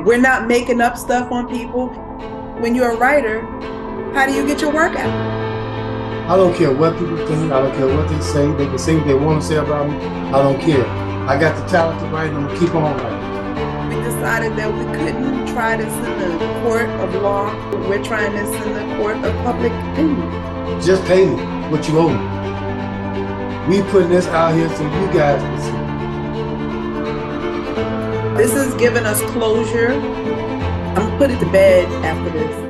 We're not making up stuff on people. When you're a writer, how do you get your work out? I don't care what people think. I don't care what they say. They can say what they want to say about me. I don't care. I got the talent to write and I'm gonna keep on writing. We decided that we couldn't try this in the court of law. We're trying this in the court of public opinion. Just pay me what you owe me. We putting this out here so you guys can see. This has given us closure. I'm gonna put it to bed after this.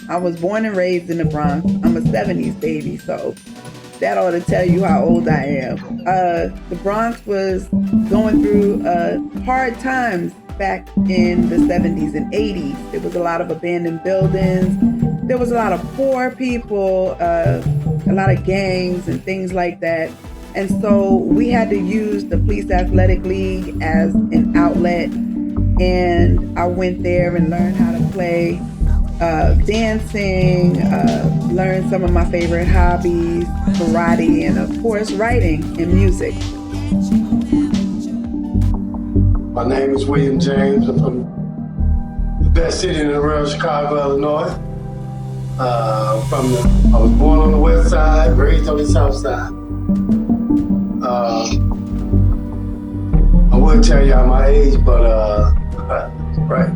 I was born and raised in the Bronx. I'm a 70s baby, so that ought to tell you how old I am. The Bronx was going through hard times back in the 70s and 80s. There was a lot of abandoned buildings. There was a lot of poor people, a lot of gangs and things like that. And so we had to use the Police Athletic League as an outlet. And I went there and learned how to play dancing, learned some of my favorite hobbies, karate, and of course, writing and music. My name is William James. I'm from the best city in the world, Chicago, Illinois. I was born on the west side, raised on the south side. I wouldn't tell y'all my age, but right.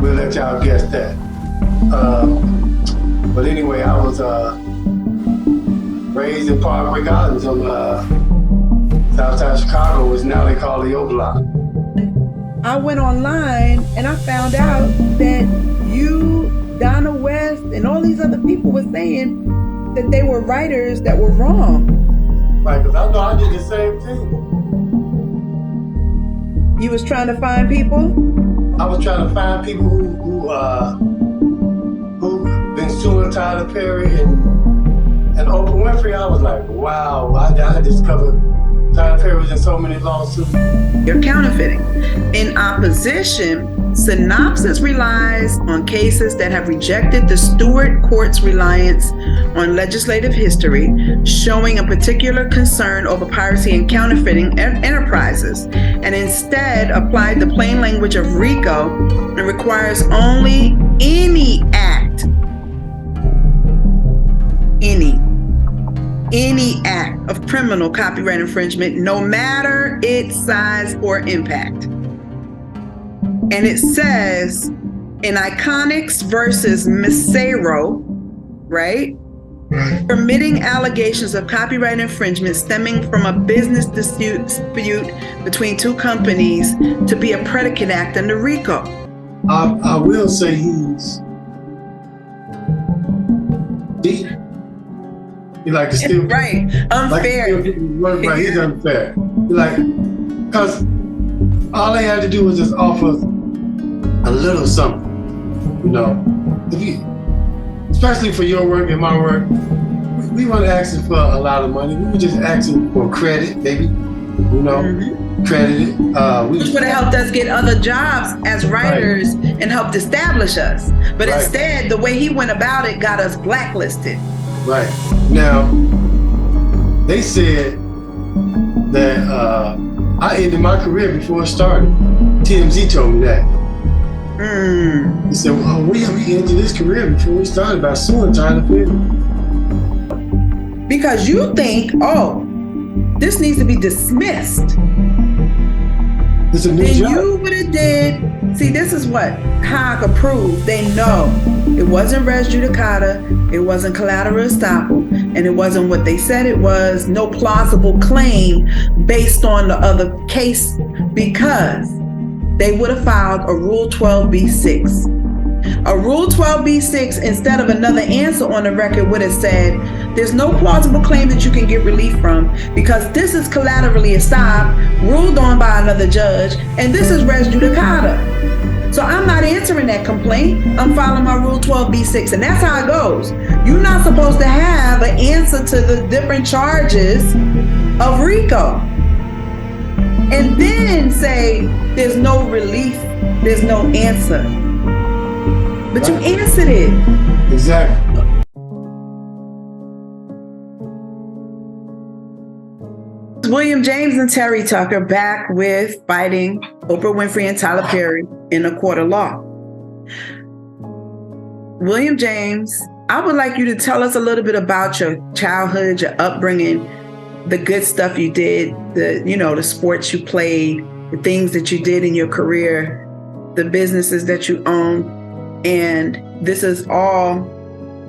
We'll let y'all guess that. But anyway, I was raised in Parkway Gardens on Southside Chicago, which now they call the O-Block. I went online and I found out that you, Donna West, and all these other people were saying that they were writers that were wrong. Right, because I know I did the same thing. You was trying to find people? I was trying to find people who been suing Tyler Perry and Oprah Winfrey. I was like, wow, I discovered Tyler Perry was in so many lawsuits. You're counterfeiting. In opposition, Synopsis relies on cases that have rejected the Stewart Court's reliance on legislative history, showing a particular concern over piracy and counterfeiting enterprises, and instead applied the plain language of RICO and requires only any act, any act of criminal copyright infringement, no matter its size or impact. And it says in Iconics versus Macero, right? Permitting allegations of copyright infringement stemming from a business dispute between two companies to be a predicate act under RICO. I will say he's deep. He like to steal. Right, unfair. Like right, he's unfair. Like, because all they had to do was just offer a little something, you know. Especially for your work and my work, we weren't asking for a lot of money. We were just asking for credit, maybe, you know, credited. Which would have helped us get other jobs as writers and helped establish us. But instead, the way he went about it got us blacklisted. Right. Now, they said that I ended my career before it started. TMZ told me that. He said, well, William, he ended his career before he started by suing Tyler Perry. Because you think, oh, this needs to be dismissed. It's a new job. You would have did. See, this is what how I could prove. They know it wasn't res judicata, it wasn't collateral estoppel, and it wasn't what they said it was. No plausible claim based on the other case, because they would have filed a Rule 12b-6. A Rule 12b-6, instead of another answer on the record, would have said, there's no plausible claim that you can get relief from because this is collaterally estopped ruled on by another judge, and this is res judicata. So I'm not answering that complaint. I'm filing my Rule 12b-6, and that's how it goes. You're not supposed to have an answer to the different charges of RICO. And then say there's no relief, there's no answer. But you answered it. Exactly. William James and Terry Tucker back with fighting Oprah Winfrey and Tyler Perry in a court of law. William James, I would like you to tell us a little bit about your childhood, your upbringing, the good stuff you did, the sports you played, the things that you did in your career, the businesses that you own. And this is all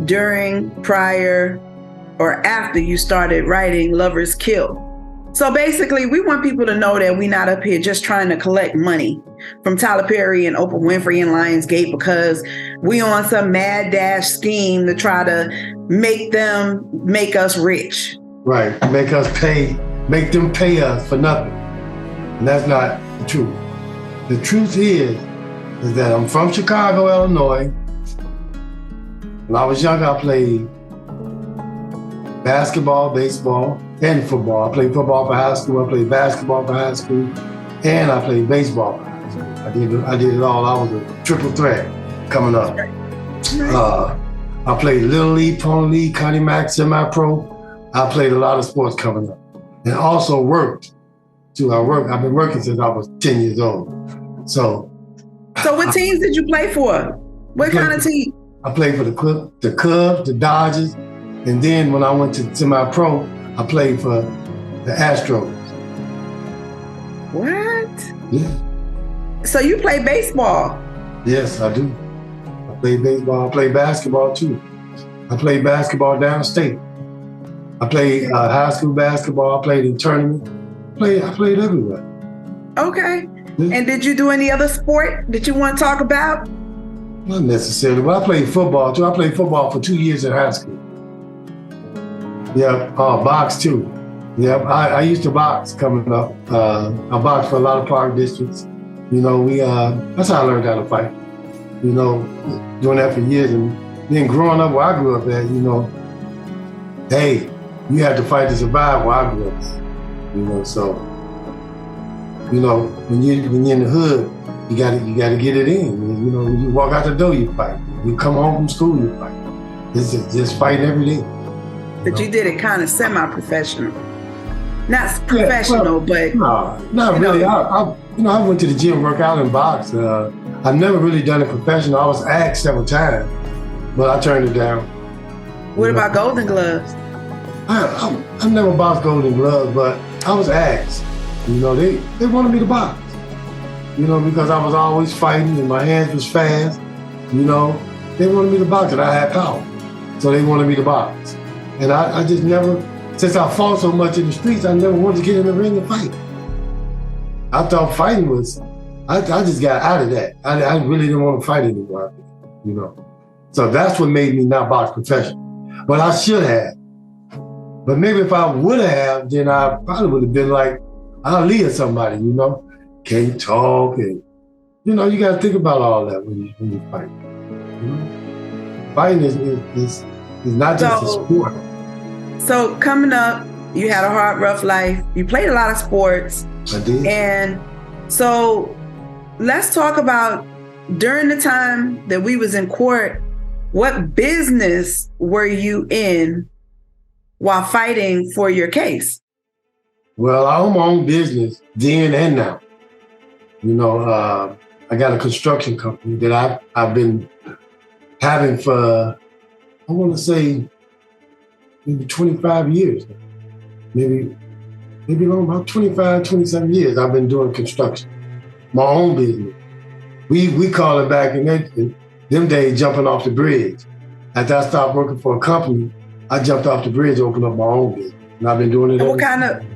during, prior, or after you started writing Lovers Kill. So basically, we want people to know that we're not up here just trying to collect money from Tyler Perry and Oprah Winfrey and Lionsgate because we on some mad dash scheme to try to make us rich. Right, make them pay us for nothing. And that's not the truth. The truth is that I'm from Chicago, Illinois. When I was young, I played basketball, baseball, and football. I played football for high school, I played basketball for high school, and I played baseball for high school. I did it all. I was a triple threat coming up. I played Little League, Pony League, County Max, semi-pro. I played a lot of sports coming up. And also worked, too. I've been working since I was 10 years old. So what teams did you play for? What kind of team? I played for the Cubs, the Dodgers, and then when I went to semi-pro, I played for the Astros. What? Yeah. So you play baseball? Yes, I do. I play baseball. I play basketball too. I played basketball downstate. I played high school basketball. I played in tournaments. I played everywhere. Okay. Yeah. And did you do any other sport that you want to talk about? Not necessarily, but I played football too. I played football for 2 years in high school. Yeah, box too. Yeah, I used to box coming up. I boxed for a lot of park districts. That's how I learned how to fight. Doing that for years. And then growing up where I grew up at, hey, you had to fight to survive where I grew up at. So, when you're in the hood, you gotta get it in. When you walk out the door, you fight. You come home from school, you fight. It's just fighting every day. But you did it kind of semi-professional. Not professional, but... No, not really. I went to the gym, work out, and box. I've never really done it professional. I was asked several times, but I turned it down. What about Golden Gloves? I've never boxed Golden Gloves, but I was asked. They wanted me to box. Because I was always fighting and my hands was fast. They wanted me to box and I had power. So they wanted me to box. And I just never, since I fought so much in the streets, I never wanted to get in the ring and fight. I thought fighting was, I just got out of that. I really didn't want to fight anymore, So that's what made me not box professional. But I should have. But maybe if I would have, then I probably would have been like Ali or somebody, Can't talk and, you got to think about all that when you fight. Fighting is not just a sport. So coming up, you had a hard, rough life. You played a lot of sports. I did. And so let's talk about during the time that we was in court, what business were you in while fighting for your case? Well, I own my own business then and now. I got a construction company that I've been having for, I want to say, maybe 25 years. Maybe long, about 25, 27 years I've been doing construction. My own business. We call it back in them days jumping off the bridge. After I stopped working for a company, I jumped off the bridge and opened up my own business. And I've been doing it.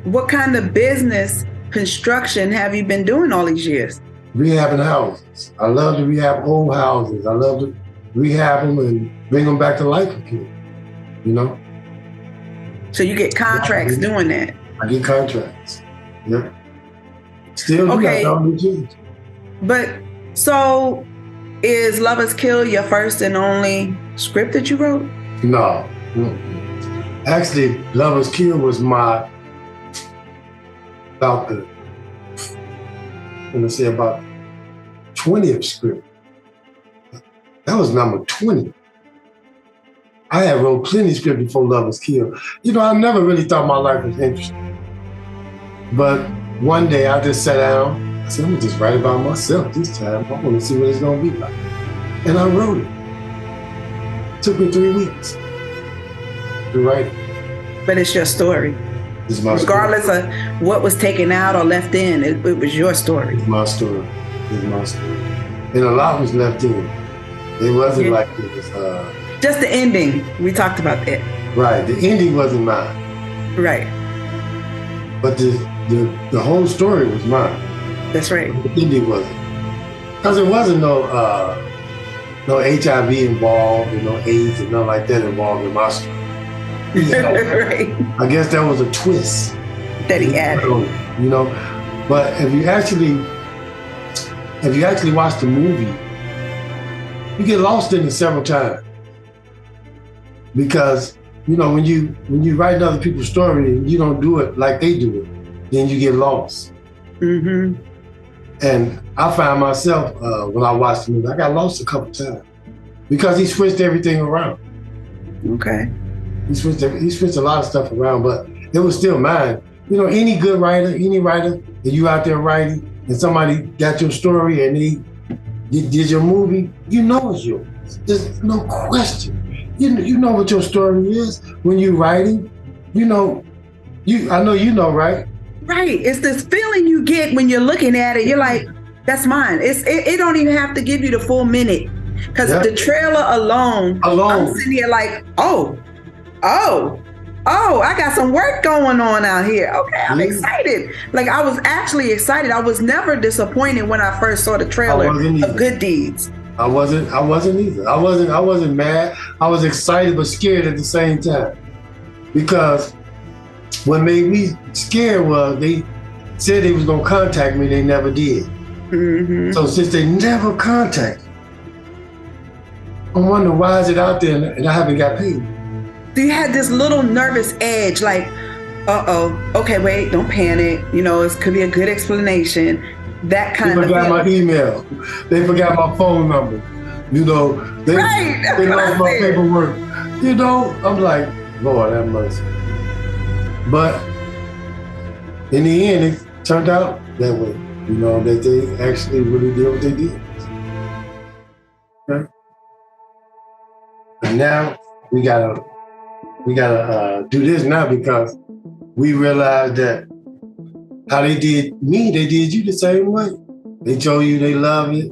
What kind of business construction have you been doing all these years? Rehabbing houses. I love to rehab old houses. I love to rehab them and bring them back to life again. So you get contracts doing that? I get contracts. Yep. Still, Okay. you got But so is Lovers Kill your first and only script that you wrote? No. Actually, Lovers Kill was about the 20th script. That was number 20. I had wrote plenty of script before Lovers Kill. I never really thought my life was interesting. But one day I just sat down. I said, I'm gonna just write about myself this time. I want to see what it's gonna be like. And I wrote it. It took me 3 weeks to write it. But it's your story. It's my Regardless story. of what was taken out or left in, it was your story. It's my story. It's my story. And a lot was left in. It wasn't like it was... Just the ending. We talked about that. Right. The ending wasn't mine. Right. But the whole story was mine. That's right. The ending wasn't. Because there wasn't no HIV involved and no AIDS and nothing like that involved in my story. Right. I guess that was a twist That he added. But if you actually watch the movie, you get lost in it several times. Because, when you write other people's story and you don't do it like they do it, then you get lost. Mm-hmm. And I found myself, when I watched the movie, I got lost a couple times because he switched everything around. Okay. He switched a lot of stuff around, but it was still mine. Any good writer, any writer, that you out there writing and somebody got your story and they did your movie, it's yours. There's no question. You know what your story is when you're writing. I know right? Right. It's this feeling you get when you're looking at it. You're like, that's mine. It don't even have to give you the full minute. Because the trailer alone, I'm sitting here like, oh, I got some work going on out here. Okay, I'm excited. Like, I was actually excited. I was never disappointed when I first saw the trailer of Good Deeds. I wasn't either. I wasn't mad. I was excited but scared at the same time. Because what made me scared was they said they was gonna contact me, they never did. Mm-hmm. So since they never contacted me, I wonder why is it out there and I haven't got paid. So you had this little nervous edge, like, okay, wait, don't panic. It could be a good explanation. That kind of. They forgot my email. They forgot my phone number. They lost my paperwork. I'm like, Lord have mercy. But in the end, it turned out that way. That they actually really did what they did. Okay? And now we gotta do this now because we realize that how they did me, they did you the same way. They told you they love it.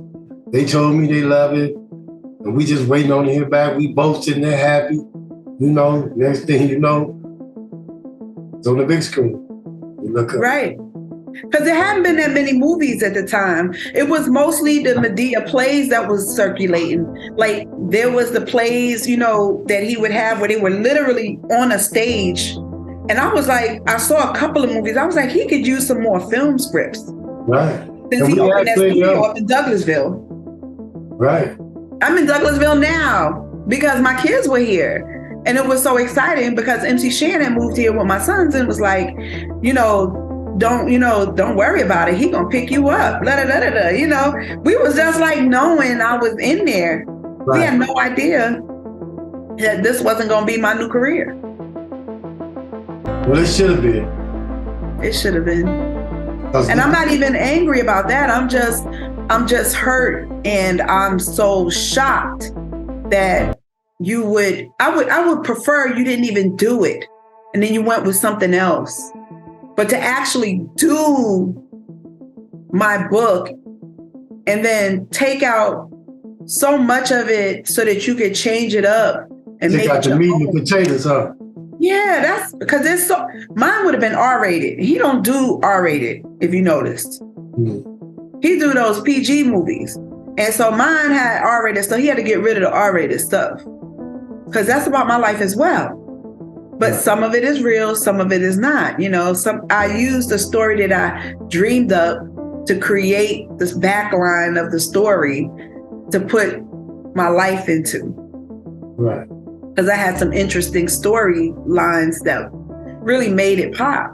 They told me they love it. And we just waiting on to hear back. We both sitting there happy. Next thing you know, it's on the big screen. You look up. Right. Because there hadn't been that many movies at the time. It was mostly the Medea plays that was circulating. Like, there was the plays, that he would have where they were literally on a stage. And I was like, I saw a couple of movies. I was like, he could use some more film scripts. Right. Since he opened that studio up in Douglasville. Right. I'm in Douglasville now because my kids were here. And it was so exciting because MC Shannon moved here with my sons and was like, don't worry about it. He gonna pick you up. We was just like knowing I was in there. Right. We had no idea that this wasn't gonna be my new career. Well, it should have been. It should have been. And I'm not even angry about that. I'm just hurt, and I'm so shocked that I would prefer you didn't even do it, and then you went with something else. But to actually do my book and then take out so much of it so that you could change it up and take make out it the meat and potatoes, huh? Yeah, that's because mine would have been R-rated. He don't do R-rated, if you noticed. He do those PG movies. And so mine had R-rated, so he had to get rid of the R-rated stuff. Because that's about my life as well. But some of it is real, some of it is not. I used a story that I dreamed up to create this backline of the story to put my life into. Right. Because I had some interesting storylines that really made it pop.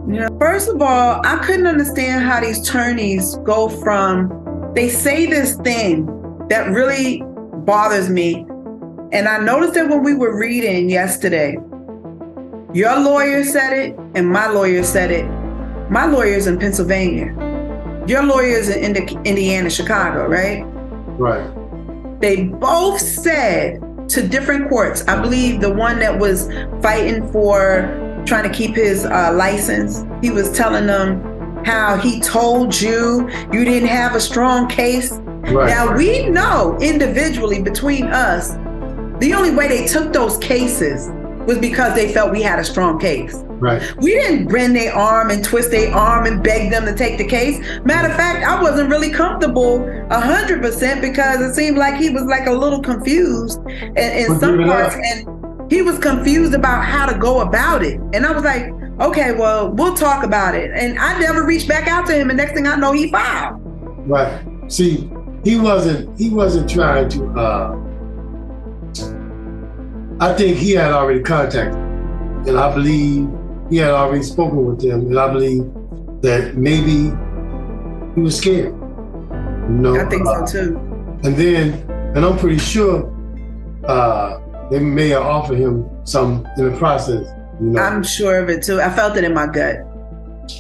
You know, first of all, I couldn't understand how these attorneys go from, they say this thing that really bothers me. And I noticed that when we were reading yesterday, your lawyer said it and my lawyer said it. My lawyer's in Pennsylvania. Your lawyer's in Indiana, Chicago, right? Right. They both said to different courts. I believe the one that was fighting for trying to keep his license, he was telling them how he told you didn't have a strong case. Right. Now we know individually between us, the only way they took those cases was because they felt we had a strong case. Right. We didn't bend their arm and twist their arm and beg them to take the case. Matter of fact, I wasn't really comfortable 100% because it seemed like he was like a little confused in some parts, and he was confused about how to go about it. And I was like, okay, well, we'll talk about it. And I never reached back out to him, and next thing I know, he filed. Right. See, he wasn't trying to, I think he had already contacted them, and I believe he had already spoken with them, and I believe that maybe he was scared. You know, I think so too. And I'm pretty sure they may have offered him some in the process. You know? I'm sure of it too. I felt it in my gut.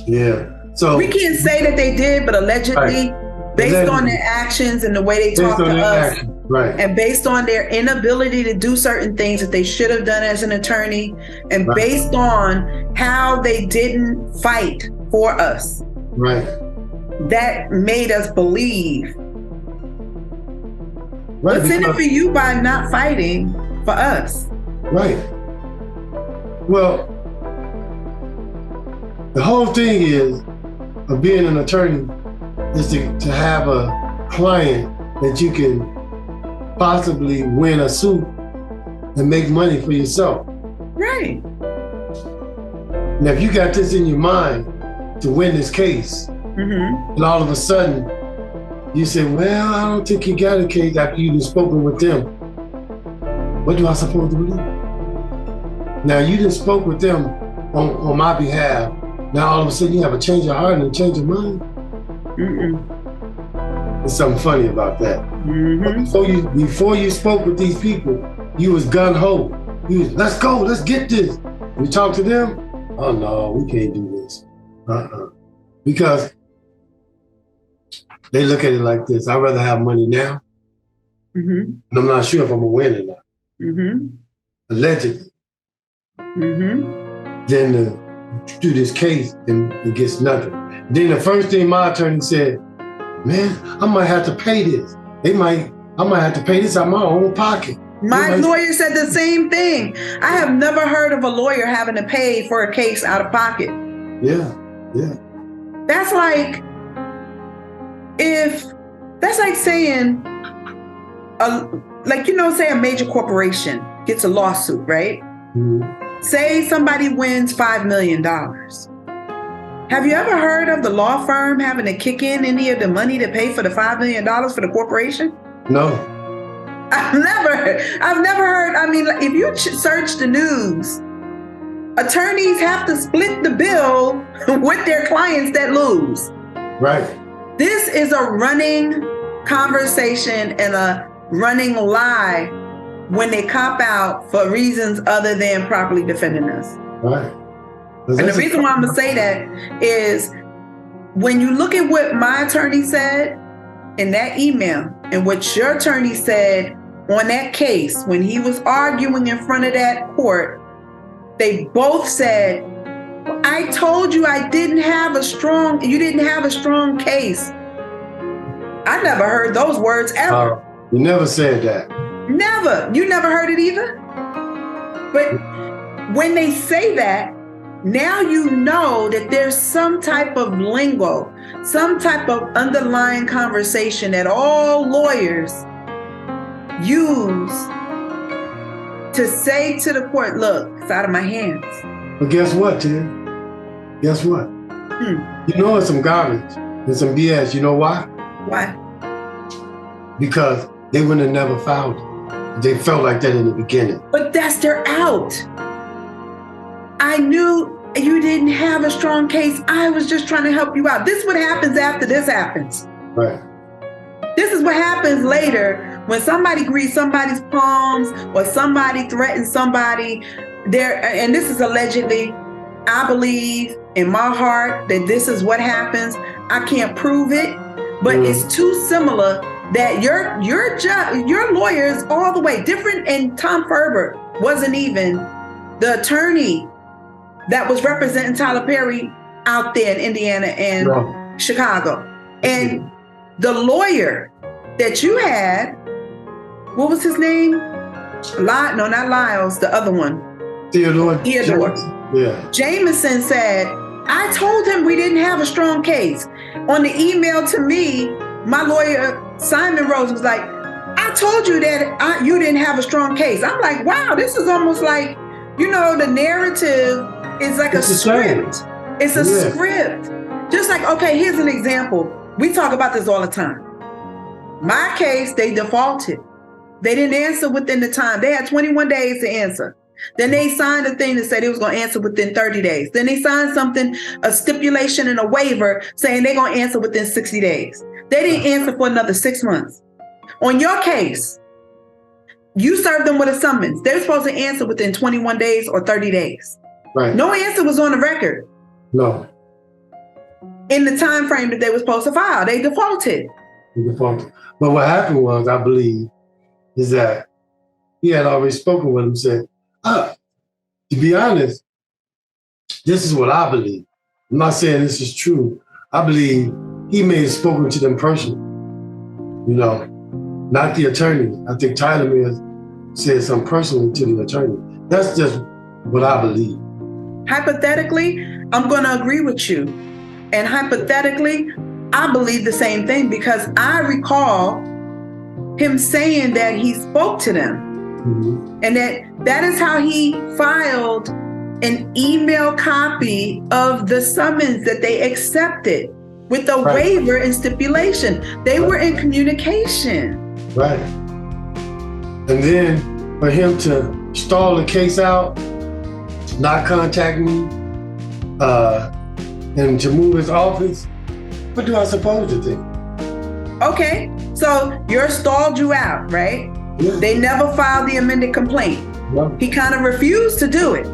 Yeah. So we can't say that they did, but allegedly, based on their actions and the way they talk to us, right, and based on their inability to do certain things that they should have done as an attorney, and right, based on how they didn't fight for us, right, that made us believe. Right, what's in it for you by not fighting for us? Right. Well, the whole thing is of being an attorney is to have a client that you can possibly win a suit and make money for yourself. Right. Now, if you got this in your mind to win this case, and all of a sudden you say, well, I don't think you got a case after you've spoken with them. What do I supposed to believe? Now, you done spoke with them on my behalf. Now, all of a sudden you have a change of heart and a change of mind? There's something funny about that. But before you spoke with these people, you was gung-ho. You was, let's go, let's get this. We talk to them, oh no, we can't do this. Because they look at it like this, I'd rather have money now, and I'm not sure if I'm gonna win or not. Allegedly. Then to do this case and it gets nothing. Then the first thing my attorney said, man, I might have to pay this. I might have to pay this out of my own pocket. My lawyer said the same thing. I have never heard of a lawyer having to pay for a case out of pocket. Yeah. That's like saying, say a major corporation gets a lawsuit, right? Say somebody wins $5 million. Have you ever heard of the law firm having to kick in any of the money to pay for the $5 million for the corporation? No. I've never heard. I mean, if you search the news, attorneys have to split the bill with their clients that lose. Right. This is a running conversation and a running lie when they cop out for reasons other than properly defending us. Right. And the reason why I'm going to say that is when you look at what my attorney said in that email and what your attorney said on that case, when he was arguing in front of that court, they both said, I told you you didn't have a strong case. I never heard those words ever. You never said that. Never. You never heard it either? But when they say that, now you know that there's some type of lingo, some type of underlying conversation that all lawyers use to say to the court, look, it's out of my hands. But guess what, Tim? Guess what? You know it's some garbage and some BS. You know why? Why? Because they would have never filed it. They felt like that in the beginning. But that's their out. I knew you didn't have a strong case. I was just trying to help you out. This is what happens after this happens. Right. This is what happens later when somebody greases somebody's palms or somebody threatens somebody. And this is allegedly, I believe in my heart that this is what happens. I can't prove it, but it's too similar that your lawyer is all the way different. And Tom Ferber wasn't even the attorney that was representing Tyler Perry out there in Indiana and Chicago. And the lawyer that you had, what was his name? No, not Lyles, the other one. Theodore. Yeah. Jameson said, I told him we didn't have a strong case. On the email to me, my lawyer, Simon Rose, was like, I told you that you didn't have a strong case. I'm like, wow, this is almost like, the narrative is like a script. It's a script. Just like, okay, here's an example. We talk about this all the time. My case, they defaulted. They didn't answer within the time. They had 21 days to answer. Then they signed a thing that said it was going to answer within 30 days. Then they signed something, a stipulation and a waiver saying they're going to answer within 60 days. They didn't answer for another 6 months. On your case, you served them with a summons. They're supposed to answer within 21 days or 30 days. Right. No answer was on the record. No. In the time frame that they were supposed to file, they defaulted. But what happened was, I believe, is that he had already spoken with him, said, to be honest, this is what I believe. I'm not saying this is true. I believe he may have spoken to them personally, not the attorney. I think Tyler may have said something personally to the attorney. That's just what I believe. Hypothetically, I'm going to agree with you. And hypothetically, I believe the same thing because I recall him saying that he spoke to them. Mm-hmm. And that is how he filed an email copy of the summons that they accepted with the waiver and stipulation. They were in communication. Right. And then for him to stall the case out, not contact me, and to move his office, what do I suppose to think? Okay, so yours stalled you out, right? Yeah. They never filed the amended complaint. No. He kind of refused to do it.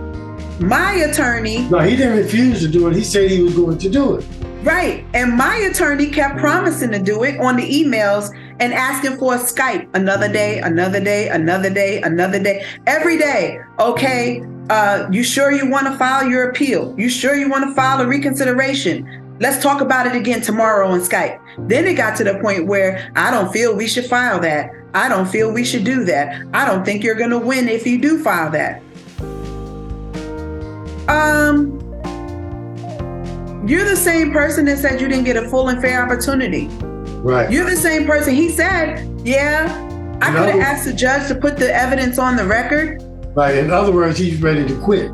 My attorney... No, he didn't refuse to do it. He said he was going to do it. Right, and my attorney kept promising to do it on the emails and asking for a Skype another day, another day, another day, another day, every day. Okay, you sure you want to file your appeal? You sure you want to file a reconsideration? Let's talk about it again tomorrow on Skype. Then it got to the point where I don't feel we should file that. I don't feel we should do that. I don't think you're going to win if you do file that. You're the same person that said you didn't get a full and fair opportunity. Right. You're the same person. He said, I could have asked the judge to put the evidence on the record. Right. In other words, he's ready to quit.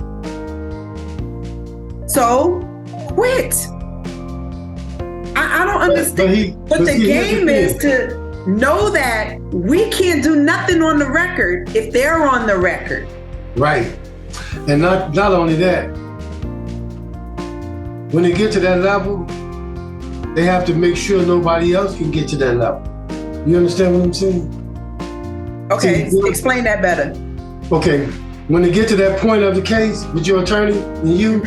So, quit. I don't understand. But the game is to know that we can't do nothing on the record if they're on the record. Right. And not only that, when they get to that level, they have to make sure nobody else can get to that level. You understand what I'm saying? Okay, explain that better. Okay, when they get to that point of the case with your attorney and you,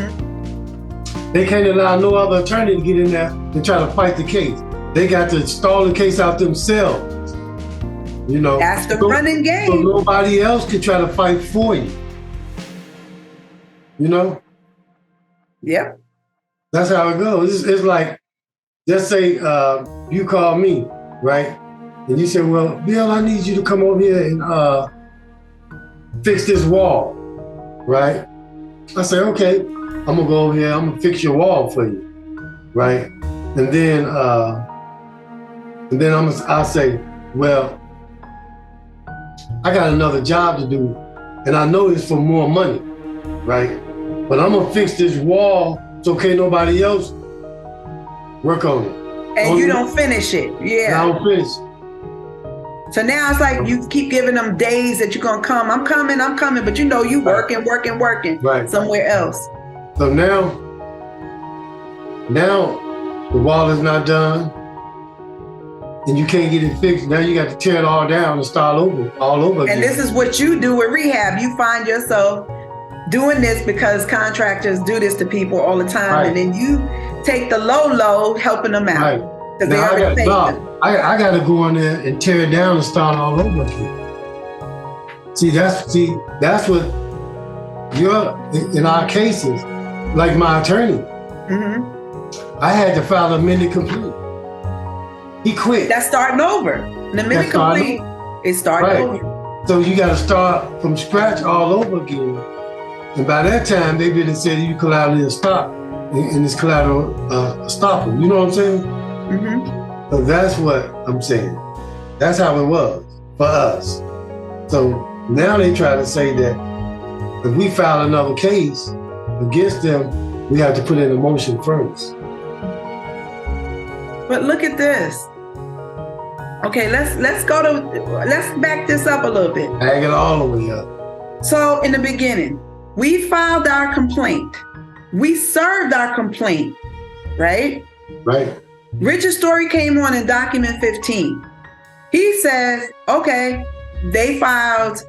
they can't allow no other attorney to get in there and try to fight the case. They got to stall the case out themselves. That's the running game. So nobody else can try to fight for you. Yep. That's how it goes. It's like, just say you call me, right? And you say, well, Bill, I need you to come over here and fix this wall, right? I say, okay, I'm gonna go over here, I'm gonna fix your wall for you, right? And then I'll say, well, I got another job to do, and I know it's for more money, right? But I'm gonna fix this wall so can't nobody else work on it. And you don't finish it. Yeah. I don't finish it. So now it's like you keep giving them days that you're going to come. I'm coming. But you know you working right. somewhere else. So now the wall is not done and you can't get it fixed. Now you got to tear it all down and start all over again. And this is what you do with rehab. You find yourself doing this because contractors do this to people all the time. Right. And then you take the low helping them out. Right. Because they already paid them. I got to go in there and tear it down and start all over again. See, that's what in our cases, like my attorney, I had to file an amended complaint. He quit. That's starting over. An amended complaint is starting over. So you got to start from scratch all over again. And by that time, they really said you collateral stop, and it's collateral estoppel. You know what I'm saying? So that's what I'm saying. That's how it was for us. So now they try to say that if we file another case against them, we have to put in a motion first. But look at this. Okay, let's back this up a little bit. Bag it all the way up. So in the beginning, we filed our complaint. We served our complaint, right? Right. Richard's story came on in document 15. He says, okay, they filed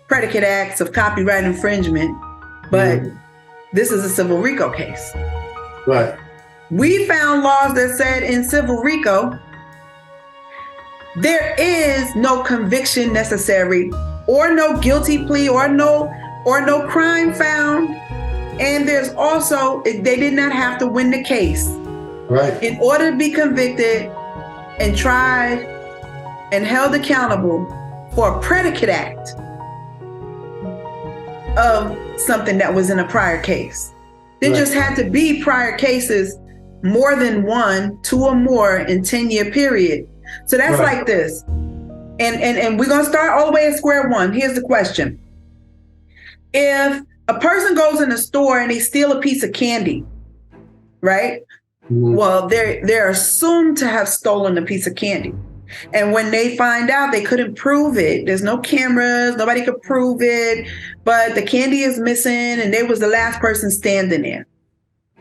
predicate acts of copyright infringement, but this is a civil RICO case. Right. We found laws that said in civil RICO, there is no conviction necessary or no guilty plea or no crime found. And there's also, they did not have to win the case. Right. In order to be convicted and tried and held accountable for a predicate act of something that was in a prior case. There just had to be prior cases, more than 1, 2 or more in 10-year period. So that's like this. And we're going to start all the way at square one. Here's the question. If a person goes in a store and they steal a piece of candy, right? Well, they're assumed to have stolen a piece of candy. And when they find out they couldn't prove it, there's no cameras, nobody could prove it, but the candy is missing and they was the last person standing there.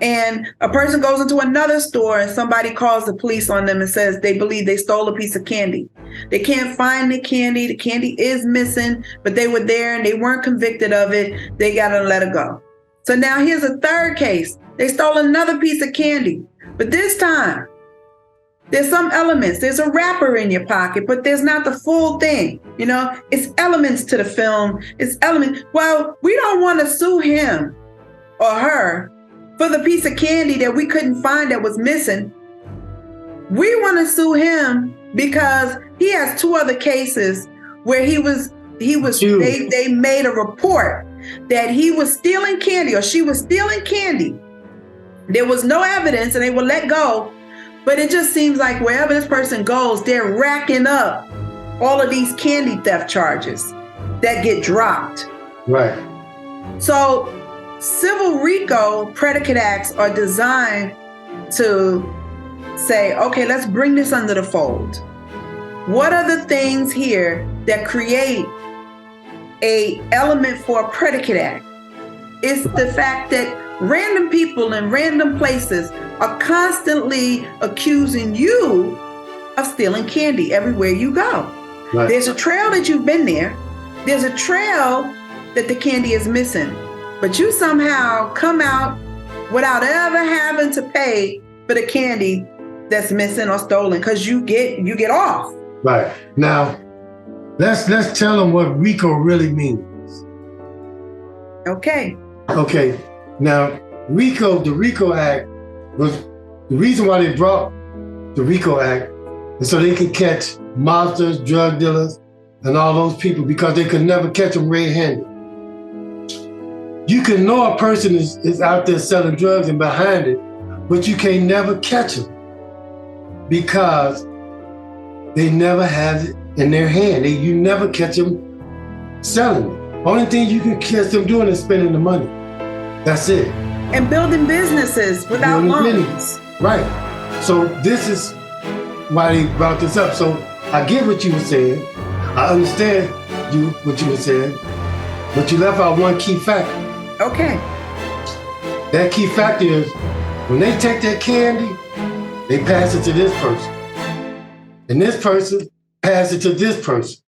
And a person goes into another store and somebody calls the police on them and says they believe they stole a piece of candy. They can't find the candy is missing, but they were there and they weren't convicted of it. They gotta let it go. So now here's a third case. They stole another piece of candy. But this time, there's some elements. There's a wrapper in your pocket, but there's not the full thing. You know, it's elements to the film. It's elements. Well, we don't want to sue him or her for the piece of candy that we couldn't find that was missing. We want to sue him because he has 2 other cases where they made a report that he was stealing candy or she was stealing candy. There was no evidence and they were let go, but it just seems like wherever this person goes, they're racking up all of these candy theft charges that get dropped. Right. So civil RICO predicate acts are designed to say, okay, let's bring this under the fold. What are the things here that create a element for a predicate act? It's the fact that random people in random places are constantly accusing you of stealing candy everywhere you go. Right. There's a trail that you've been there. There's a trail that the candy is missing, but you somehow come out without ever having to pay for the candy that's missing or stolen because you get off. Right. Now, let's tell them what RICO really means. Okay. Now, the RICO Act was the reason why they brought the RICO Act is so they could catch mobsters, drug dealers, and all those people because they could never catch them red-handed. You can know a person is out there selling drugs and behind it, but you can never catch them because they never have it in their hand. You never catch them selling it. Only thing you can catch them doing is spending the money. That's it. And building businesses without loans. Right. So this is why they brought this up. So I get what you were saying. I understand what you were saying, but you left out one key factor. Okay. That key factor is when they take that candy, they pass it to this person. And this person pass it to this person.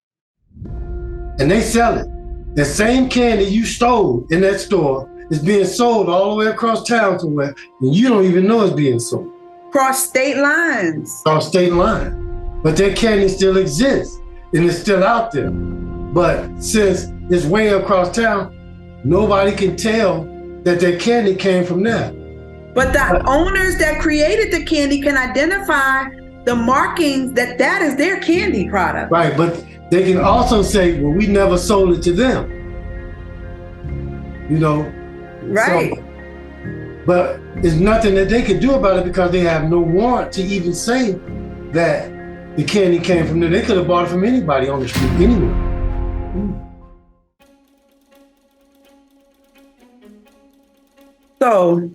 And they sell it. The same candy you stole in that store is being sold all the way across town somewhere, and you don't even know it's being sold. Cross state lines. Cross state line. But that candy still exists, and it's still out there. But since it's way across town, nobody can tell that candy came from there. But the owners that created the candy can identify the markings that is their candy product. Right, but they can also say, well, we never sold it to them. You know? Right. So, but there's nothing that they could do about it because they have no warrant to even say that the candy came from there. They could have bought it from anybody on the street anyway. So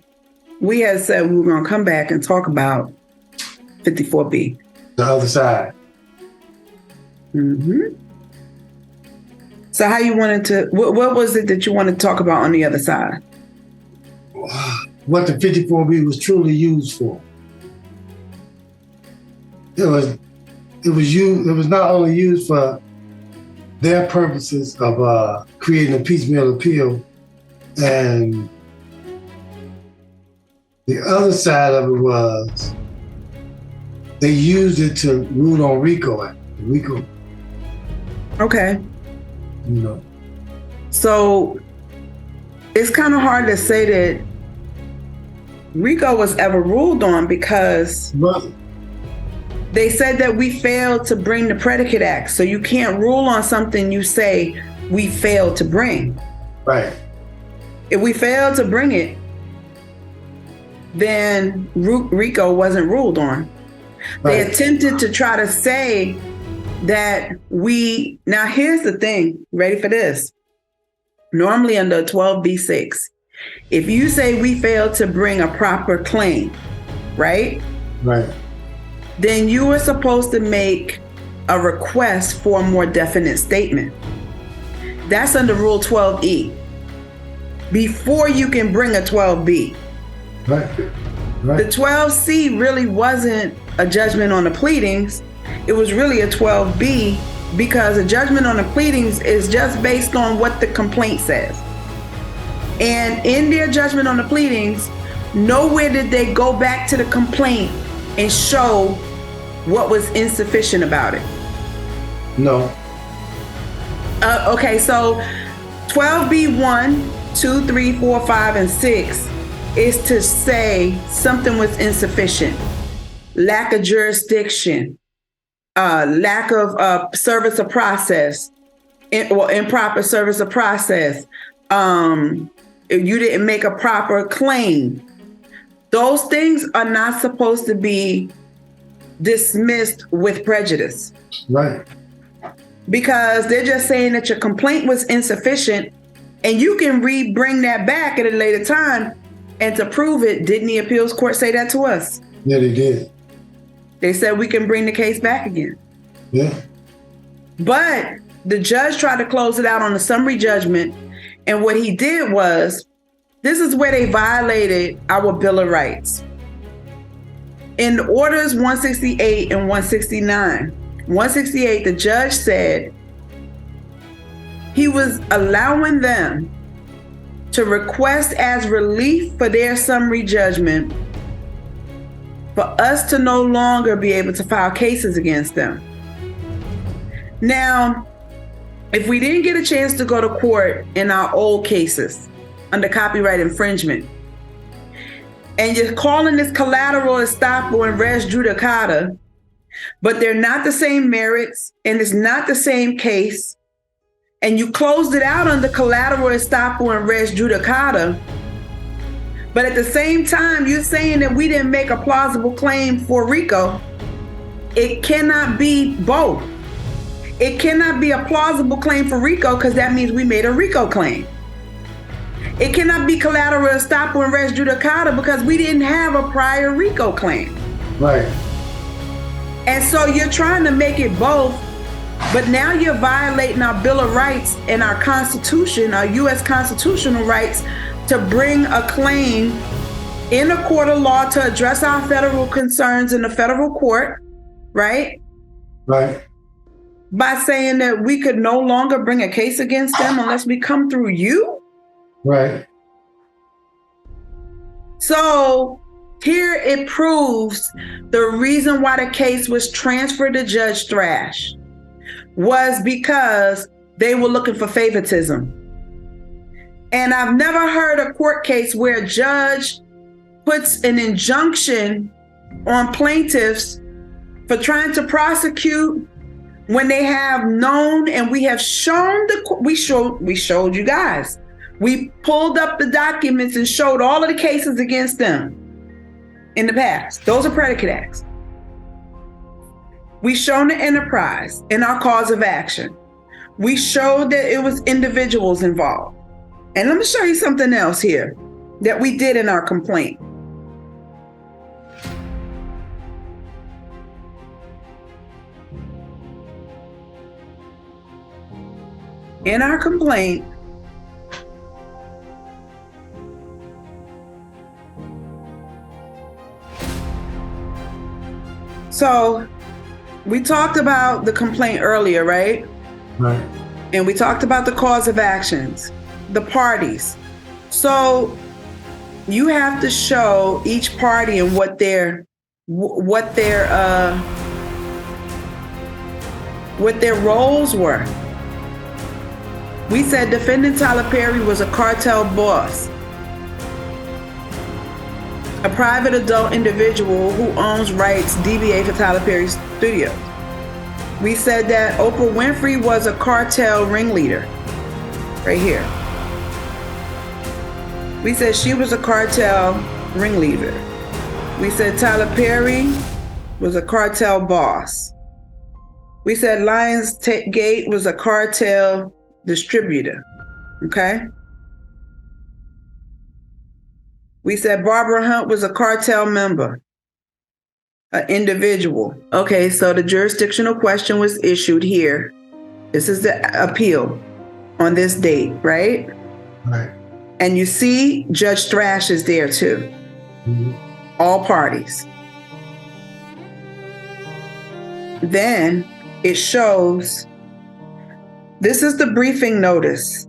we had said we were going to come back and talk about 54B. The other side. Mm-hmm. So how you wanted to, what was it that you wanted to talk about on the other side? What the 54B was truly used for. It was not only used for their purposes of creating a piecemeal appeal, and the other side of it was they used it to rule on RICO. RICO. Okay. You know. So it's kind of hard to say that RICO was ever ruled on because they said that we failed to bring the predicate act. So you can't rule on something you say we failed to bring. Right. If we failed to bring it, then RICO wasn't ruled on. Right. They attempted to try to say that now here's the thing, ready for this? Normally under 12B6, if you say we failed to bring a proper claim, right? Right. Then you are supposed to make a request for a more definite statement. That's under Rule 12E. Before you can bring a 12B. Right. The 12C really wasn't a judgment on the pleadings. It was really a 12B because a judgment on the pleadings is just based on what the complaint says. And in their judgment on the pleadings, nowhere did they go back to the complaint and show what was insufficient about it. No. Okay, so 12B1, 2, 3, 4, 5, and 6 is to say something was insufficient. Lack of jurisdiction, lack of service of process, improper service of process. You didn't make a proper claim. Those things are not supposed to be dismissed with prejudice. Right. Because they're just saying that your complaint was insufficient and you can bring that back at a later time. And to prove it, didn't the appeals court say that to us? Yeah, they did. They said we can bring the case back again. Yeah. But the judge tried to close it out on a summary judgment. And what he did was, this is where they violated our Bill of Rights. In orders 168 and 169, 168, the judge said he was allowing them to request as relief for their summary judgment for us to no longer be able to file cases against them. Now, if we didn't get a chance to go to court in our old cases under copyright infringement, and you're calling this collateral estoppel and res judicata, but they're not the same merits and it's not the same case, and you closed it out under collateral estoppel and res judicata, but at the same time you're saying that we didn't make a plausible claim for RICO, it cannot be both. It cannot be a plausible claim for RICO because that means we made a RICO claim. It cannot be collateral estoppel and res judicata because we didn't have a prior RICO claim. Right. And so you're trying to make it both, but now you're violating our Bill of Rights and our Constitution, our U.S. constitutional rights, to bring a claim in a court of law to address our federal concerns in the federal court, right? Right. By saying that we could no longer bring a case against them unless we come through you. Right. So here it proves the reason why the case was transferred to Judge Thrash was because they were looking for favoritism. And I've never heard a court case where a judge puts an injunction on plaintiffs for trying to prosecute when they have known, and we have shown we showed you guys. We pulled up the documents and showed all of the cases against them in the past. Those are predicate acts. We shown the enterprise in our cause of action. We showed that it was individuals involved. And let me show you something else here that we did in our complaint. In our complaint, so we talked about the complaint earlier, right? Right. And we talked about the cause of actions, the parties. So you have to show each party and what their roles were. We said defendant Tyler Perry was a cartel boss, a private adult individual who owns rights DBA for Tyler Perry's studios. We said that Oprah Winfrey was a cartel ringleader, right here. We said she was a cartel ringleader. We said Tyler Perry was a cartel boss. We said Lionsgate was a cartel distributor, okay? We said Barbara Hunt was a cartel member, an individual. Okay, so the jurisdictional question was issued here. This is the appeal on this date, right? Right. And you see Judge Thrash is there too. Mm-hmm. All parties. Then it shows, this is the briefing notice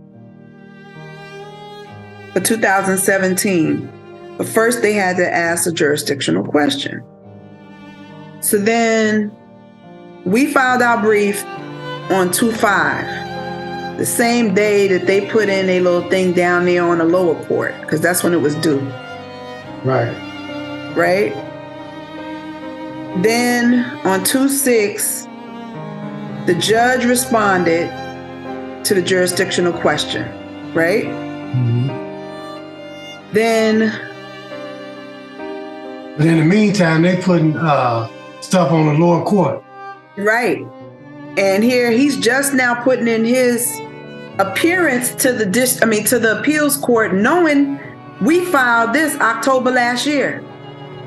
for 2017. But first they had to ask a jurisdictional question. So then we filed our brief on 2/5, the same day that they put in a little thing down there on the lower court, because that's when it was due. Right. Right? Then on 2/6, the judge responded to the jurisdictional question, right? Mm-hmm. Then, but in the meantime, they putting stuff on the lower court. right. And here he's just now putting in his appearance to the appeals court, knowing we filed this October last year.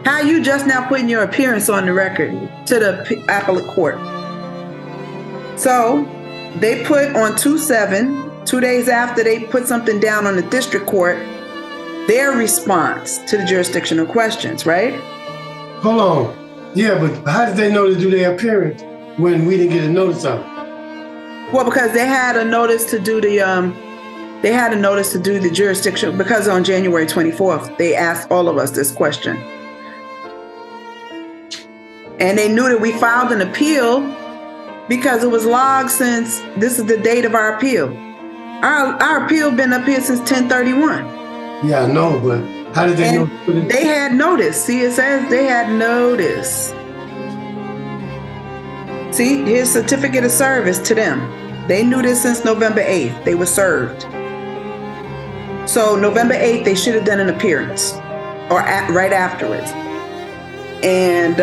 How you just now putting your appearance on the record to the appellate court? So they put on 2/7, 2 days after they put something down on the district court, their response to the jurisdictional questions, right? Hold on. Yeah, but how did they know to do their appearance when we didn't get a notice of it? Well, because they had a notice to do the jurisdiction, because on January 24th, they asked all of us this question. And they knew that we filed an appeal because it was logged since this is the date of our appeal. Our appeal been up here since 10/31. Yeah, I know, but how did they know? They had notice. See, it says they had notice. See, here's certificate of service to them. They knew this since November 8th. They were served. So November 8th, they should have done an appearance or right afterwards. And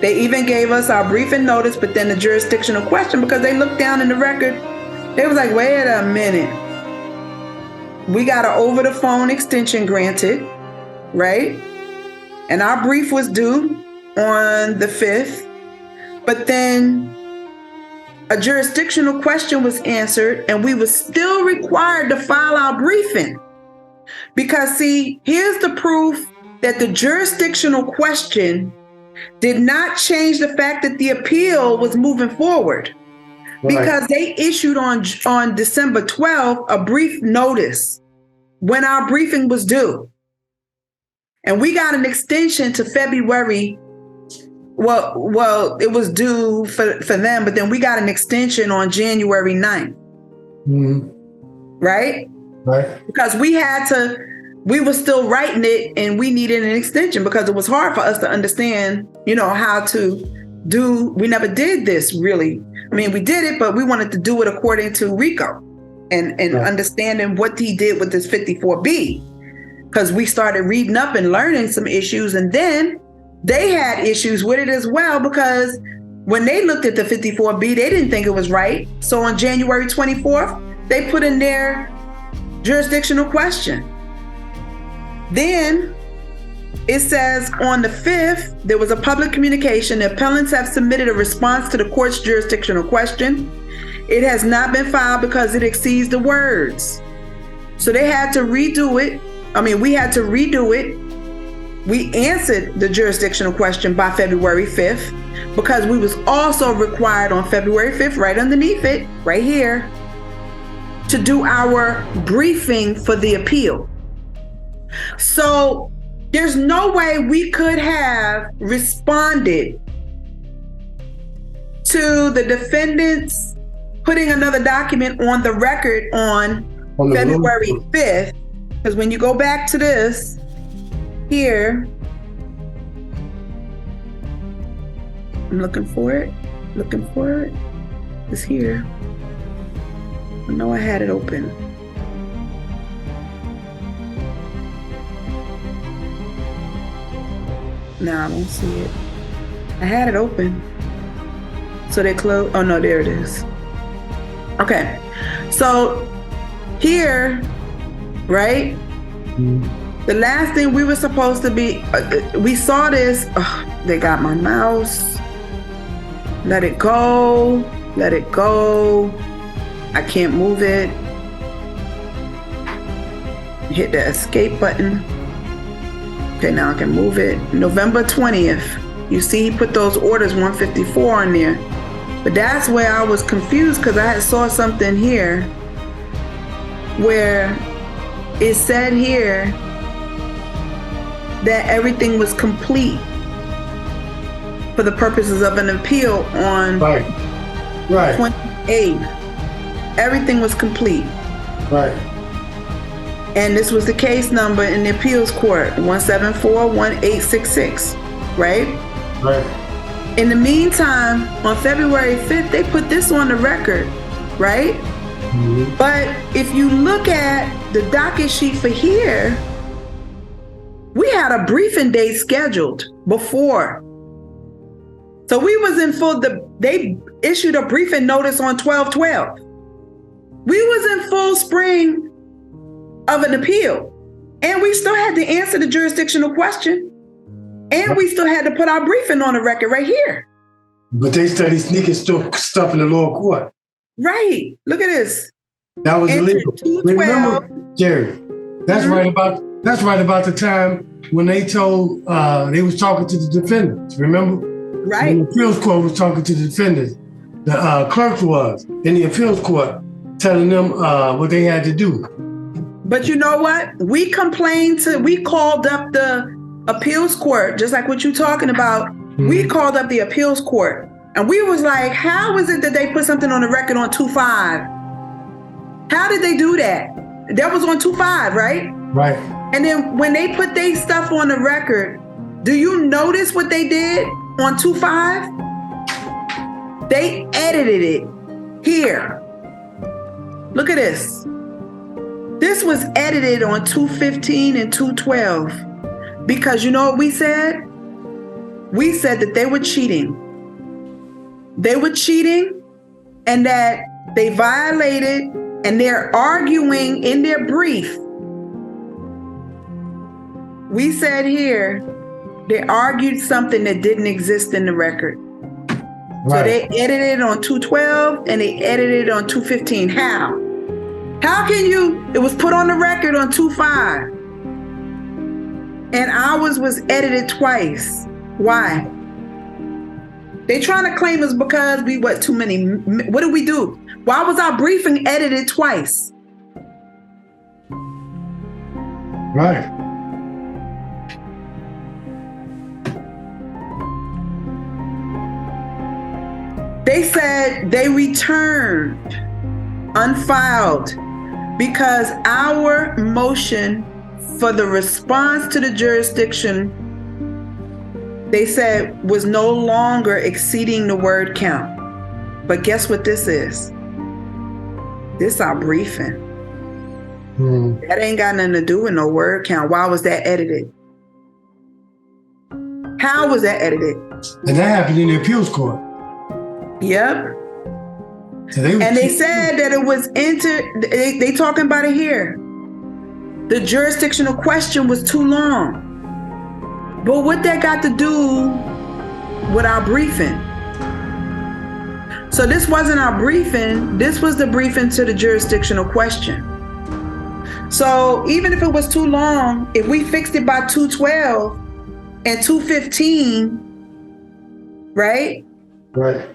they even gave us our briefing notice, but then the jurisdictional question, because they looked down in the record, they was like, wait a minute. We got an over the phone extension granted, right? And our brief was due on the 5th, but then a jurisdictional question was answered and we were still required to file our briefing. Because see, here's the proof that the jurisdictional question did not change the fact that the appeal was moving forward. Right. Because they issued on December 12th a brief notice when our briefing was due. And we got an extension to February. Well, it was due for them, but then we got an extension on January 9th. Mm-hmm. Right? Right. Because we were still writing it and we needed an extension because it was hard for us to understand, how to do, we never did this really. I mean, we did it, but we wanted to do it according to RICO and right. Understanding what he did with this 54B. Because we started reading up and learning some issues, and then they had issues with it as well, because when they looked at the 54B, they didn't think it was right. So on January 24th, they put in their jurisdictional question. Then it says on the 5th, there was a public communication. The appellants have submitted a response to the court's jurisdictional question. It has not been filed because it exceeds the words. So they had to redo it. We had to redo it. We answered the jurisdictional question by February 5th because we was also required on February 5th, right underneath it, right here, to do our briefing for the appeal. So there's no way we could have responded to the defendants putting another document on the record on February 5th. Because when you go back to this here, I'm looking for it. It's here. I know I had it open. No, I don't see it. I had it open. So they closed. Oh no, there it is. Okay. So here, right? Mm-hmm. The last thing we were supposed to be, we saw this. They got my mouse. Let it go. I can't move it. Hit the escape button. Okay, now I can move it. November 20th. You see he put those orders 154 on there. But that's where I was confused because I saw something here where it said here that everything was complete for the purposes of an appeal on right. 28th. Everything was complete. Right. And this was the case number in the appeals court, 174-1866, right? Right. In the meantime, on February 5th, they put this on the record, right? Mm-hmm. But if you look at the docket sheet for here, we had a briefing date scheduled before. So we was in they issued a briefing notice on 12/12. We was in full spring of an appeal, and we still had to answer the jurisdictional question, and we still had to put our briefing on the record right here. But they studied sneaking stuff in the lower court. Right. Look at this. That was illegal. Remember, Jerry, that's mm-hmm. That's right about the time when they told they was talking to the defendants. Remember? Right. When the appeals court was talking to the defendants. The clerk was in the appeals court telling them what they had to do. But you know what? We called up the appeals court, just like what you're talking about. Mm-hmm. We called up the appeals court and we was like, how is it that they put something on the record on 2/5? How did they do that? That was on 2/5, right? Right. And then when they put their stuff on the record, do you notice what they did on 2/5? They edited it here. Look at this. This was edited on 2/15 and 2/12 because you know what we said? We said that they were cheating. They were cheating and that they violated, and they're arguing in their brief. We said here They argued something that didn't exist in the record. Right. So they edited on 212 and they edited on 215. How? How can you? It was put on the record on 25. And ours was edited twice. Why? They trying to claim us because we too many. What did we do? Why was our briefing edited twice? Right. They said they returned unfiled because our motion for the response to the jurisdiction, they said, was no longer exceeding the word count. But guess what this is? This our briefing. That ain't got nothing to do with no word count. Why was that edited? How was that edited? And that happened in the appeals court. Yep. So they said that it was they talking about it here. The jurisdictional question was too long. But what that got to do with our briefing? So this wasn't our briefing. This was the briefing to the jurisdictional question. So even if it was too long, if we fixed it by 212 and 215, right? Right.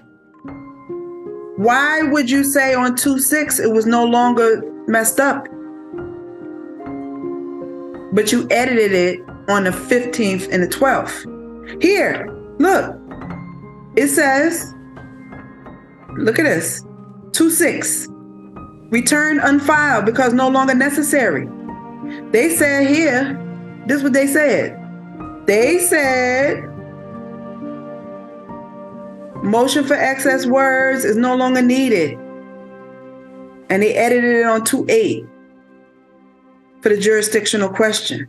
Why would you say on 2-6 it was no longer messed up? But you edited it on the 15th and the 12th. Here, look. It says, look at this. 2-6. Return unfiled because no longer necessary. They said here, this is what they said. They said, motion for excess words is no longer needed. And they edited it on 2-8 for the jurisdictional question.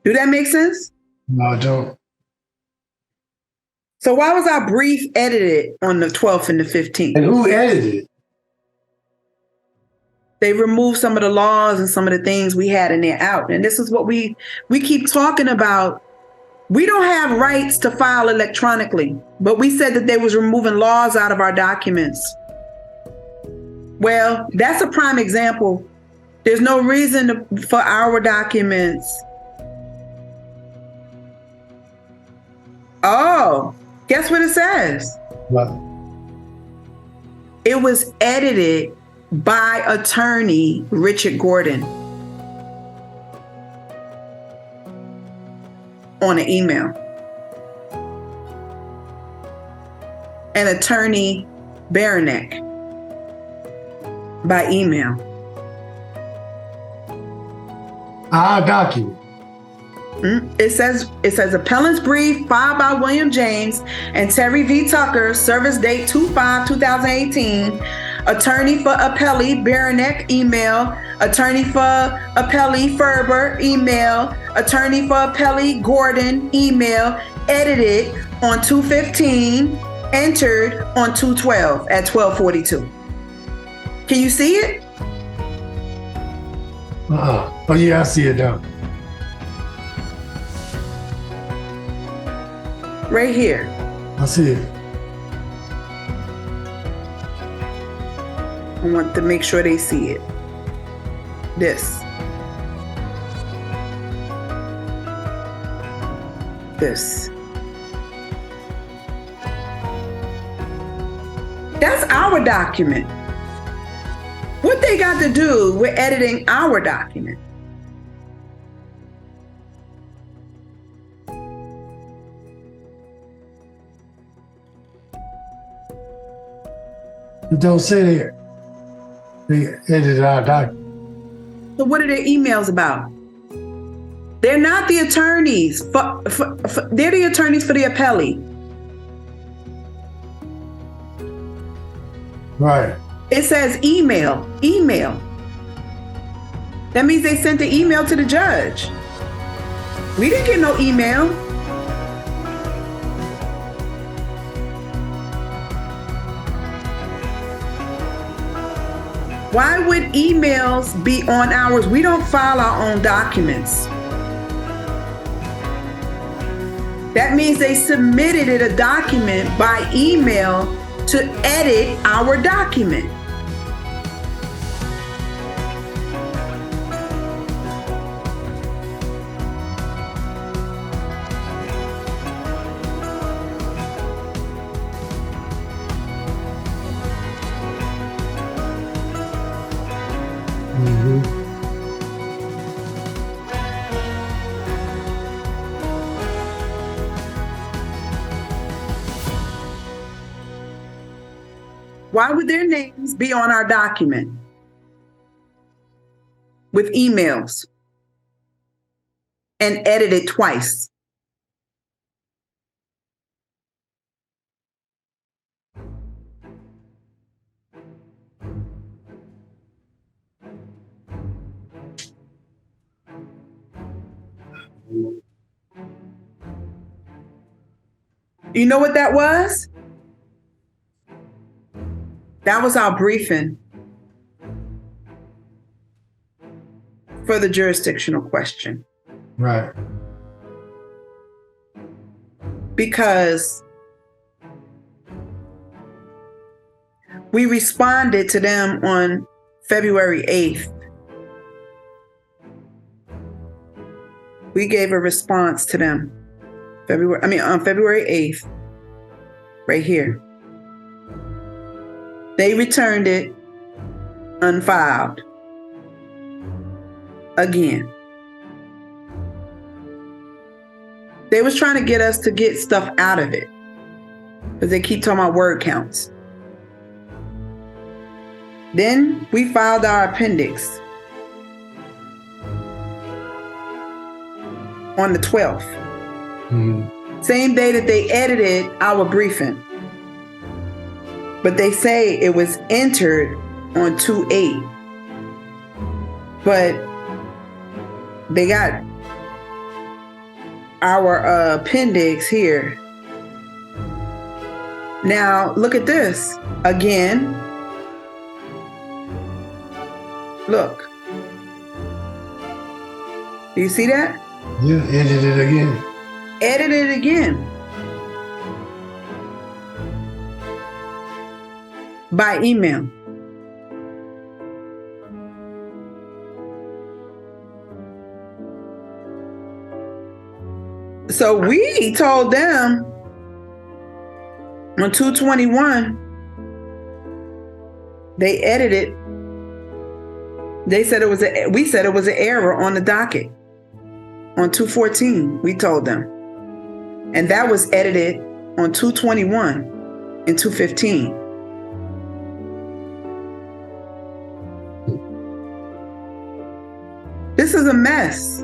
Do that make sense? No, I don't. So why was our brief edited on the 12th and the 15th? And who edited it? They removed some of the laws and some of the things we had in there out. And this is what we keep talking about. We don't have rights to file electronically, but we said that they was removing laws out of our documents. Well, that's a prime example. There's no reason for our documents. Oh, guess what it says? What? It was edited by attorney Richard Gordon on an email. And attorney Baranek by email. Our document. It says appellant's brief filed by William James and Terry V. Tucker, service date 2/5/2018. Attorney for appellee Baranek, email. Attorney for appellee Ferber, email. Attorney for appellee Gordon, email. Edited on 2/15, entered on 2/12 at 12:42. Can you see it? Oh yeah, I see it now. Right here. I see it. I want to make sure they see it. This. That's our document. What they got to do with editing our document? It don't say there. They edited our document. So what are their emails about? They're not the attorneys. They're the attorneys for the appellee. Right. It says email. That means they sent the email to the judge. We didn't get no email. Why would emails be on ours? We don't file our own documents. That means they submitted a document by email to edit our document. Why would their names be on our document with emails and edited twice? You know what that was? That was our briefing for the jurisdictional question. Right. Because we responded to them on February 8th. We gave a response to them on February 8th, right here. They returned it unfiled again. They was trying to get us to get stuff out of it because they keep talking about word counts. Then we filed our appendix on the 12th. Mm-hmm. Same day that they edited our briefing. But they say it was entered on 2/8. But they got our appendix here. Now, look at this. Again. Look. Do you see that? Yeah, edit it again. Edit it again. By email. So we told them on 2/21, they edited. They said we said it was an error on the docket. On 2/14, we told them. And that was edited on 2/21 and 2/15. This is a mess.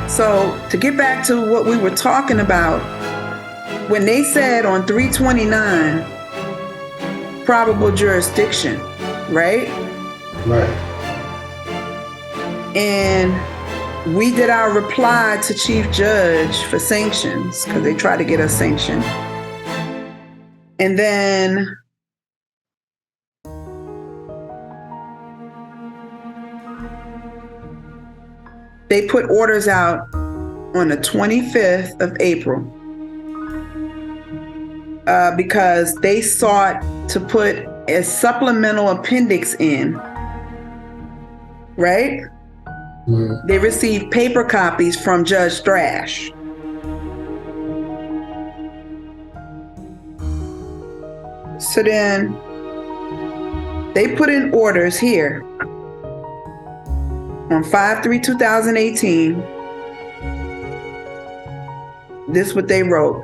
So to get back to what we were talking about, when they said on 3/29, probable jurisdiction, right? Right. And we did our reply to Chief Judge for sanctions because they tried to get us sanctioned. And then they put orders out on the 25th of April because they sought to put a supplemental appendix in, right? Mm-hmm. They received paper copies from Judge Thrash. So then they put in orders here on 5/3/2018. This is what they wrote.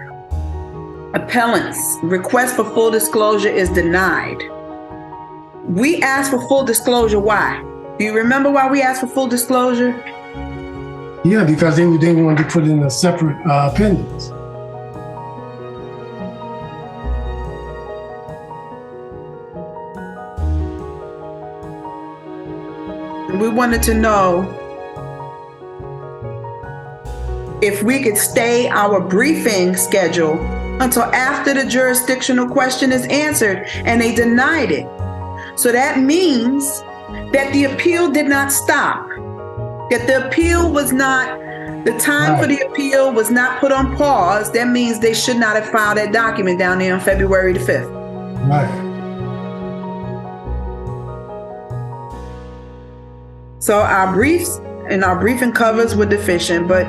Appellant's request for full disclosure is denied. We asked for full disclosure. Why? Do you remember why we asked for full disclosure? Yeah, because they wanted to put in a separate appendix. We wanted to know if we could stay our briefing schedule until after the jurisdictional question is answered, and they denied it. So that means that the appeal did not stop, that the appeal was not, the time for the appeal was not put on pause. That means they should not have filed that document down there on February the 5th. Right. So our briefs and our briefing covers were deficient, but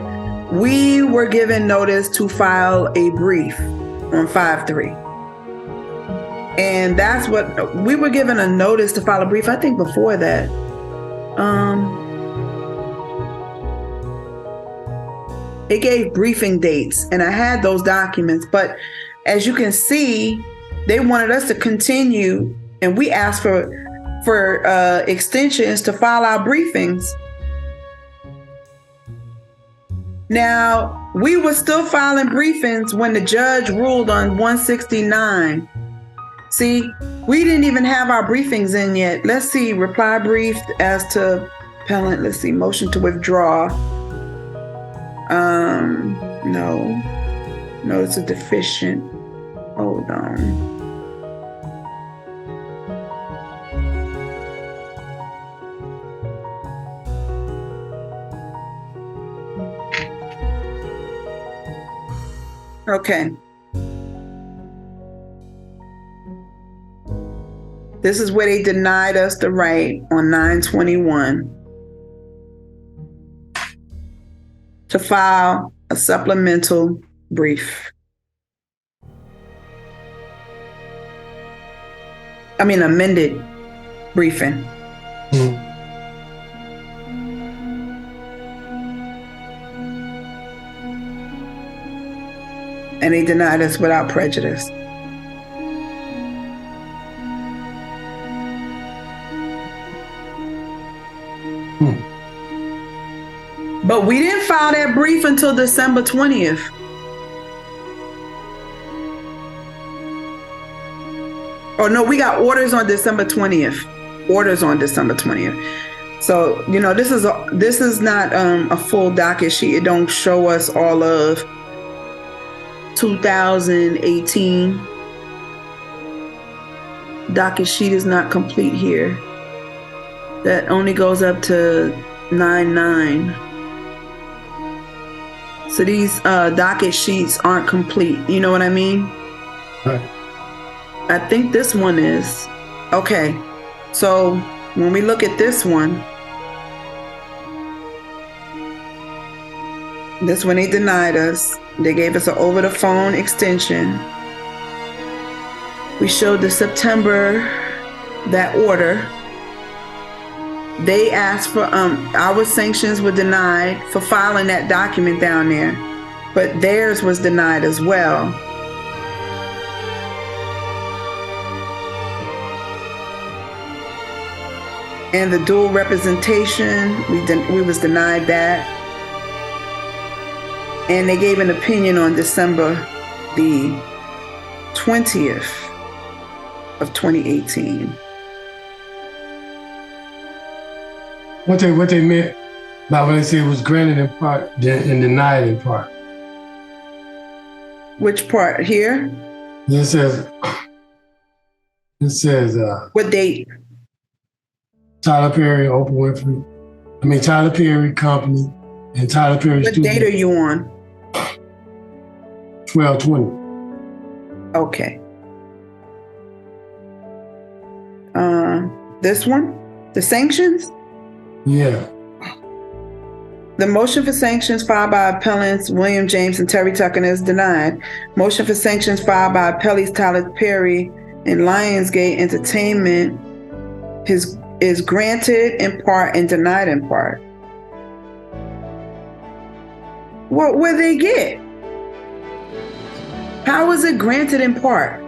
we were given notice to file a brief on 5/3. And that's what we were given, a notice to file a brief. I think before that, it gave briefing dates, and I had those documents. But as you can see, they wanted us to continue, and we asked for extensions to file our briefings. Now, we were still filing briefings when the judge ruled on 169. See, we didn't even have our briefings in yet. Let's see, reply brief as to appellant. Let's see, motion to withdraw. No, it's a deficient. Hold on. Okay. This is where they denied us the right on 9/21 to file a supplemental brief. I mean, amended briefing. And they denied us without prejudice. But we didn't file that brief until December 20th. Oh no, we got orders on December 20th. Orders on December 20th. So, you know, this is not a full docket sheet. It don't show us all of 2018. Docket sheet is not complete here. That only goes up to 9/9. So these docket sheets aren't complete. You know what I mean? Right. I think this one is. Okay. So when we look at this one, this one they denied us. They gave us an over the phone extension. We showed the September, that order. They asked for, our sanctions were denied for filing that document down there, but theirs was denied as well. And the dual representation, we was denied that. And they gave an opinion on December the 20th of 2018. What they meant by when they say it was granted in part and denied in part. Which part here? It says What date? Tyler Perry, Oprah Winfrey. Tyler Perry Company and Tyler Perry What Studio. date are you on? 12/20. Okay. This one? The sanctions? Yeah. The motion for sanctions filed by appellants William James and Terry Tucker is denied. Motion for sanctions filed by appellees Tyler Perry and Lionsgate Entertainment is granted in part and denied in part. What would they get? How was it granted in part?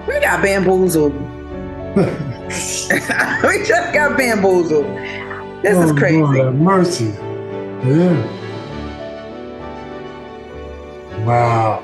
We got bamboozled. We just got bamboozled. This is crazy. Lord have mercy. Yeah. Wow.